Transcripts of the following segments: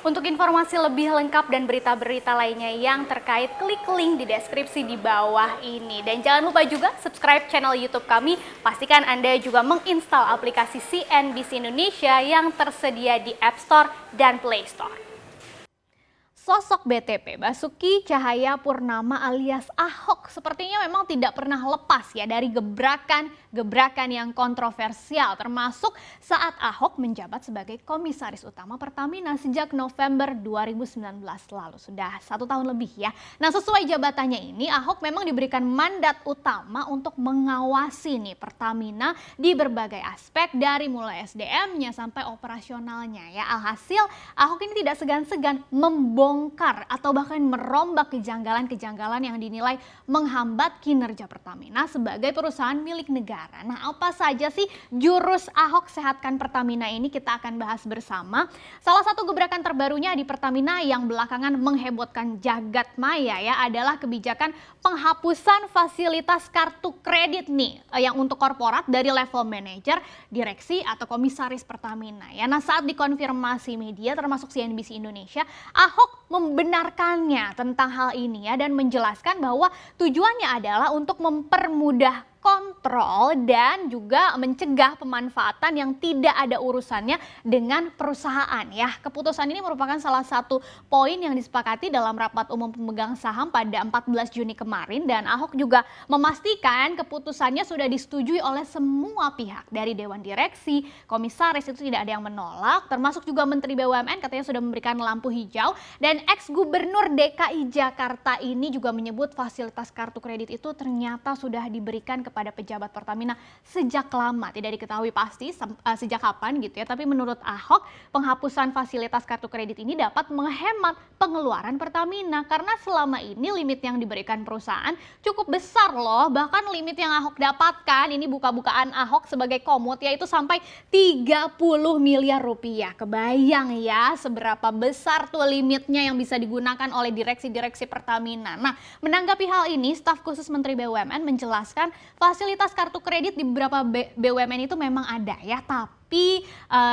Untuk informasi lebih lengkap dan berita-berita lainnya yang terkait, klik link di deskripsi di bawah ini. Dan jangan lupa juga subscribe channel YouTube kami. Pastikan Anda juga menginstal aplikasi CNBC Indonesia yang tersedia di App Store dan Play Store. Sosok BTP Basuki Cahayapurnama alias Ahok sepertinya memang tidak pernah lepas ya dari gebrakan yang kontroversial, termasuk saat Ahok menjabat sebagai Komisaris Utama Pertamina sejak November 2019 lalu. Sudah 1 tahun lebih ya. Nah, sesuai jabatannya ini Ahok memang diberikan mandat utama untuk mengawasi nih Pertamina di berbagai aspek dari mulai SDM-nya sampai operasionalnya ya. Alhasil Ahok ini tidak segan-segan membongkar atau bahkan merombak kejanggalan-kejanggalan yang dinilai menghambat kinerja Pertamina sebagai perusahaan milik negara. Nah, apa saja sih jurus Ahok sehatkan Pertamina ini kita akan bahas bersama. Salah satu gebrakan terbarunya di Pertamina yang belakangan menghebohkan jagat maya ya adalah kebijakan penghapusan fasilitas kartu kredit nih yang untuk korporat dari level manajer, direksi atau komisaris Pertamina ya. Nah, saat dikonfirmasi media termasuk CNBC Indonesia, Ahok membenarkannya tentang hal ini ya dan menjelaskan bahwa tujuannya adalah untuk mempermudah kontrol dan juga mencegah pemanfaatan yang tidak ada urusannya dengan perusahaan ya. Keputusan ini merupakan salah satu poin yang disepakati dalam rapat umum pemegang saham pada 14 Juni kemarin dan Ahok juga memastikan keputusannya sudah disetujui oleh semua pihak dari Dewan Direksi, Komisaris itu tidak ada yang menolak, termasuk juga Menteri BUMN katanya sudah memberikan lampu hijau dan ex-gubernur DKI Jakarta ini juga menyebut fasilitas kartu kredit itu ternyata sudah diberikan kepada pejabat Pertamina sejak lama. Tidak diketahui pasti sejak kapan gitu ya, tapi menurut Ahok penghapusan fasilitas kartu kredit ini dapat menghemat pengeluaran Pertamina karena selama ini limit yang diberikan perusahaan cukup besar loh. Bahkan limit yang Ahok dapatkan ini buka-bukaan Ahok sebagai komut yaitu sampai 30 miliar rupiah. Kebayang ya seberapa besar tuh limitnya yang bisa digunakan oleh direksi-direksi Pertamina. Nah, menanggapi hal ini staf khusus Menteri BUMN menjelaskan fasilitas kartu kredit di beberapa BUMN itu memang ada ya, tapi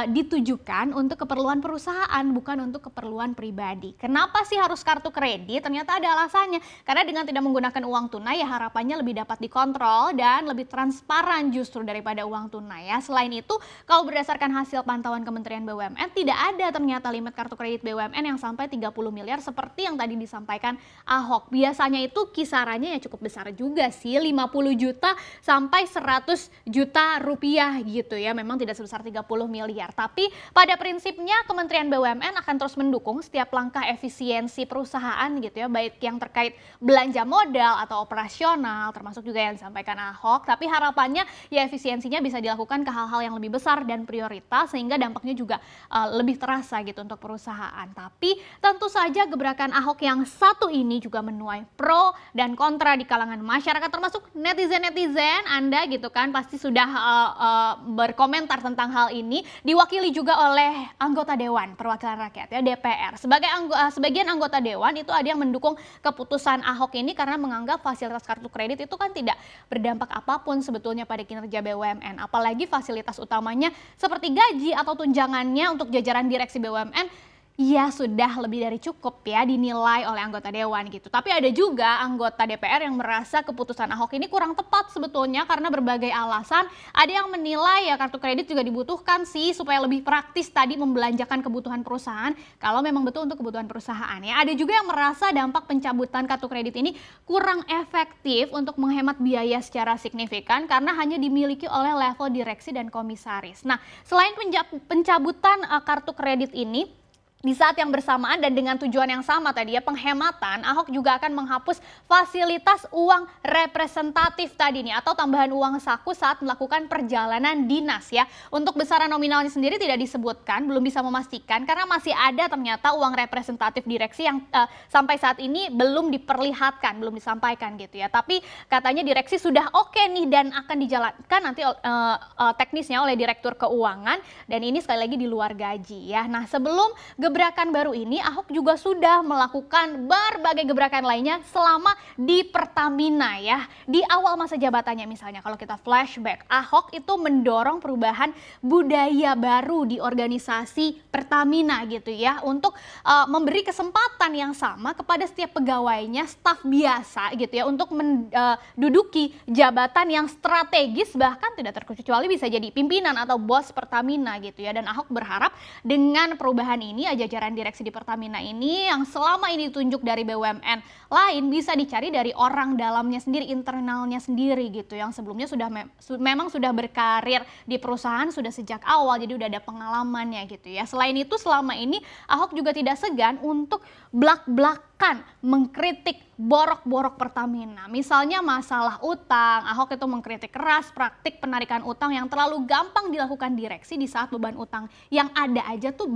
ditujukan untuk keperluan perusahaan bukan untuk keperluan pribadi. Kenapa sih harus kartu kredit? Ternyata ada alasannya. Karena dengan tidak menggunakan uang tunai ya harapannya lebih dapat dikontrol dan lebih transparan justru daripada uang tunai ya. Selain itu, kalau berdasarkan hasil pantauan Kementerian BUMN tidak ada ternyata limit kartu kredit BUMN yang sampai 30 miliar seperti yang tadi disampaikan Ahok. Biasanya itu kisarannya ya cukup besar juga sih, 50 juta sampai 100 juta rupiah gitu ya. Memang tidak sebesar 30 miliar. Tapi pada prinsipnya Kementerian BUMN akan terus mendukung setiap langkah efisiensi perusahaan gitu ya, baik yang terkait belanja modal atau operasional, termasuk juga yang disampaikan Ahok. Tapi harapannya ya efisiensinya bisa dilakukan ke hal-hal yang lebih besar dan prioritas sehingga dampaknya juga lebih terasa gitu untuk perusahaan. Tapi tentu saja gebrakan Ahok yang satu ini juga menuai pro dan kontra di kalangan masyarakat termasuk netizen-netizen. Anda gitu kan pasti sudah berkomentar tentang hal ini, diwakili juga oleh anggota Dewan Perwakilan Rakyat ya DPR. Sebagian anggota Dewan itu ada yang mendukung keputusan Ahok ini karena menganggap fasilitas kartu kredit itu kan tidak berdampak apapun sebetulnya pada kinerja BUMN. Apalagi fasilitas utamanya seperti gaji atau tunjangannya untuk jajaran direksi BUMN ya sudah lebih dari cukup ya dinilai oleh anggota Dewan gitu. Tapi ada juga anggota DPR yang merasa keputusan Ahok ini kurang tepat sebetulnya karena berbagai alasan. Ada yang menilai ya kartu kredit juga dibutuhkan sih supaya lebih praktis tadi membelanjakan kebutuhan perusahaan kalau memang betul untuk kebutuhan perusahaan ya. Ada juga yang merasa dampak pencabutan kartu kredit ini kurang efektif untuk menghemat biaya secara signifikan karena hanya dimiliki oleh level direksi dan komisaris. Nah, selain pencabutan kartu kredit ini di saat yang bersamaan dan dengan tujuan yang sama tadi ya penghematan, Ahok juga akan menghapus fasilitas uang representatif tadi nih atau tambahan uang saku saat melakukan perjalanan dinas ya. Untuk besaran nominalnya sendiri tidak disebutkan, belum bisa memastikan karena masih ada ternyata uang representatif direksi yang sampai saat ini belum diperlihatkan, belum disampaikan gitu ya. Tapi katanya direksi sudah oke nih dan akan dijalankan nanti teknisnya oleh Direktur Keuangan dan ini sekali lagi di luar gaji ya. Nah, sebelum gebrakan baru ini, Ahok juga sudah melakukan berbagai gebrakan lainnya selama di Pertamina ya. Di awal masa jabatannya misalnya, kalau kita flashback, Ahok itu mendorong perubahan budaya baru di organisasi Pertamina gitu ya, untuk memberi kesempatan yang sama kepada setiap pegawainya, staf biasa gitu ya, untuk menduduki jabatan yang strategis, bahkan tidak terkecuali bisa jadi pimpinan atau bos Pertamina gitu ya. Dan Ahok berharap dengan perubahan ini, jajaran direksi di Pertamina ini yang selama ini ditunjuk dari BUMN lain bisa dicari dari orang dalamnya sendiri, internalnya sendiri gitu, yang sebelumnya memang sudah berkarir di perusahaan sudah sejak awal, jadi udah ada pengalamannya gitu ya. Selain itu, selama ini Ahok juga tidak segan untuk blak-blakan mengkritik borok-borok Pertamina. Misalnya masalah utang, Ahok itu mengkritik keras praktik penarikan utang yang terlalu gampang dilakukan direksi di saat beban utang yang ada aja tuh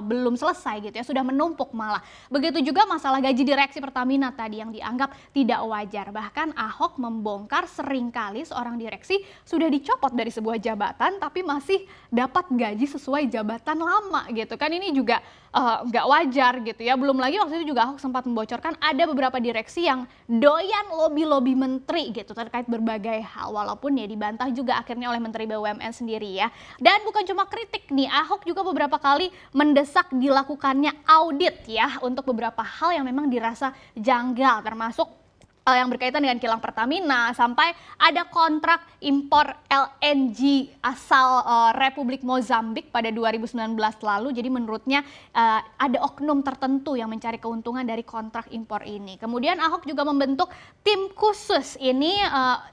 belum selesai gitu ya, sudah menumpuk malah. Begitu juga masalah gaji direksi Pertamina tadi yang dianggap tidak wajar. Bahkan Ahok membongkar seringkali seorang direksi sudah dicopot dari sebuah jabatan tapi masih dapat gaji sesuai jabatan lama gitu kan. Ini juga nggak wajar gitu ya. Belum lagi waktu itu juga Ahok sempat membocorkan ada beberapa direksi yang doyan lobi-lobi menteri gitu terkait berbagai hal, walaupun ya dibantah juga akhirnya oleh Menteri BUMN sendiri ya. Dan bukan cuma kritik nih, Ahok juga beberapa kali mendesak dilakukannya audit ya untuk beberapa hal yang memang dirasa janggal, termasuk yang berkaitan dengan kilang Pertamina, sampai ada kontrak impor LNG asal Republik Mozambik pada 2019 lalu. Jadi menurutnya ada oknum tertentu yang mencari keuntungan dari kontrak impor ini. Kemudian Ahok juga membentuk tim khusus ini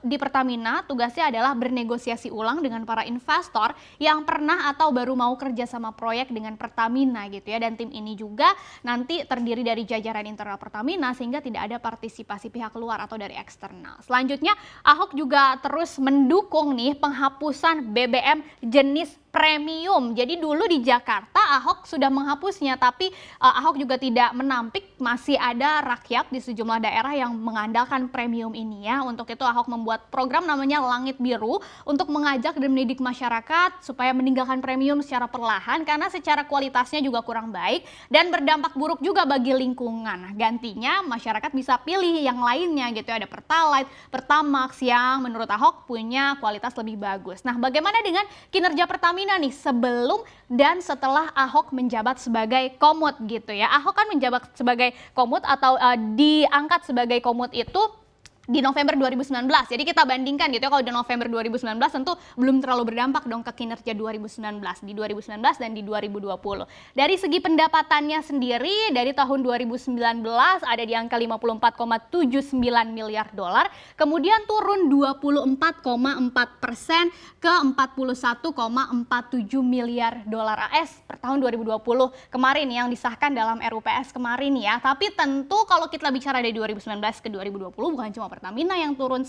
di Pertamina, tugasnya adalah bernegosiasi ulang dengan para investor yang pernah atau baru mau kerja sama proyek dengan Pertamina gitu ya. Dan tim ini juga nanti terdiri dari jajaran internal Pertamina sehingga tidak ada partisipasi pihak luar atau dari eksternal. Selanjutnya, Ahok juga terus mendukung nih penghapusan BBM jenis premium. Jadi dulu di Jakarta Ahok sudah menghapusnya, tapi Ahok juga tidak menampik, masih ada rakyat di sejumlah daerah yang mengandalkan premium ini ya. Untuk itu Ahok membuat program namanya Langit Biru untuk mengajak dan mendidik masyarakat supaya meninggalkan premium secara perlahan karena secara kualitasnya juga kurang baik dan berdampak buruk juga bagi lingkungan. Gantinya masyarakat bisa pilih yang lainnya gitu, ada Pertalite, Pertamax yang menurut Ahok punya kualitas lebih bagus. Nah, bagaimana dengan kinerja Pertamina nih sebelum dan setelah Ahok menjabat sebagai Komut gitu ya. Ahok kan menjabat sebagai Komut atau diangkat sebagai Komut itu di November 2019. Jadi kita bandingkan gitu ya, kalau di November 2019 tentu belum terlalu berdampak dong ke kinerja 2019, di 2019 dan di 2020. Dari segi pendapatannya sendiri dari tahun 2019 ada di angka 54,79 miliar dolar, kemudian turun 24,4% ke 41,47 miliar dolar AS per tahun 2020 kemarin yang disahkan dalam RUPS kemarin ya. Tapi tentu kalau kita bicara dari 2019 ke 2020 bukan cuma Pertamina yang turun,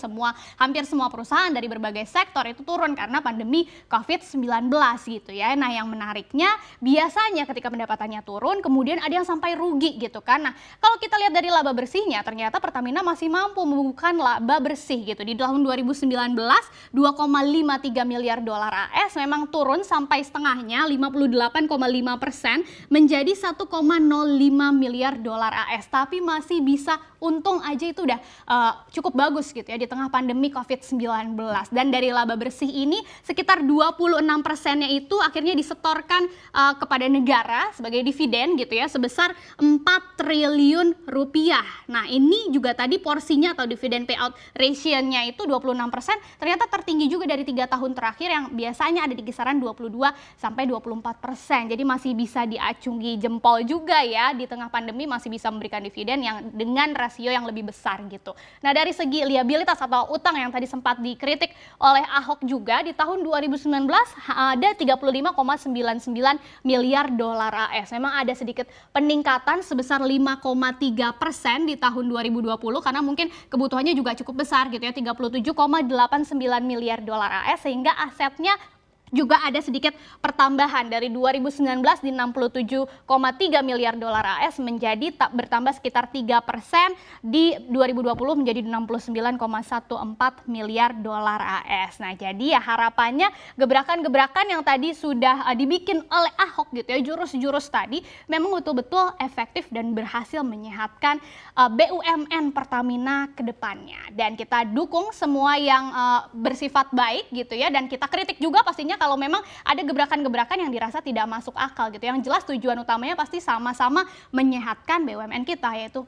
hampir semua perusahaan dari berbagai sektor itu turun karena pandemi COVID-19 gitu ya. Nah, yang menariknya biasanya ketika pendapatannya turun kemudian ada yang sampai rugi gitu kan. Nah, kalau kita lihat dari laba bersihnya ternyata Pertamina masih mampu membukukan laba bersih gitu. Di tahun 2019 2,53 miliar dolar AS memang turun sampai setengahnya 58,5% menjadi 1,05 miliar dolar AS, tapi masih bisa untung aja, itu udah cukup bagus gitu ya di tengah pandemi COVID-19. Dan dari laba bersih ini sekitar 26%-nya itu akhirnya disetorkan kepada negara sebagai dividen gitu ya sebesar 4 triliun rupiah. Nah, ini juga tadi porsinya atau dividen payout ratio-nya itu 26%, ternyata tertinggi juga dari 3 tahun terakhir yang biasanya ada di kisaran 22 sampai 24%. Jadi masih bisa diacungi jempol juga ya, di tengah pandemi masih bisa memberikan dividen yang dengan rasio yang lebih besar gitu. Nah, dari segi liabilitas atau utang yang tadi sempat dikritik oleh Ahok juga, di tahun 2019 ada 35,99 miliar dolar AS. Memang ada sedikit peningkatan sebesar 5,3% di tahun 2020 karena mungkin kebutuhannya juga cukup besar gitu ya, 37,89 miliar dolar AS, sehingga asetnya juga ada sedikit pertambahan dari 2019 di 67,3 miliar dolar AS menjadi bertambah sekitar 3% di 2020 menjadi 69,14 miliar dolar AS. Nah, jadi ya harapannya gebrakan-gebrakan yang tadi sudah dibikin oleh Ahok gitu ya, jurus-jurus tadi memang betul-betul efektif dan berhasil menyehatkan BUMN Pertamina ke depannya. Dan kita dukung semua yang bersifat baik gitu ya, dan kita kritik juga pastinya kalau memang ada gebrakan-gebrakan yang dirasa tidak masuk akal gitu. Yang jelas tujuan utamanya pasti sama-sama menyehatkan BUMN kita, yaitu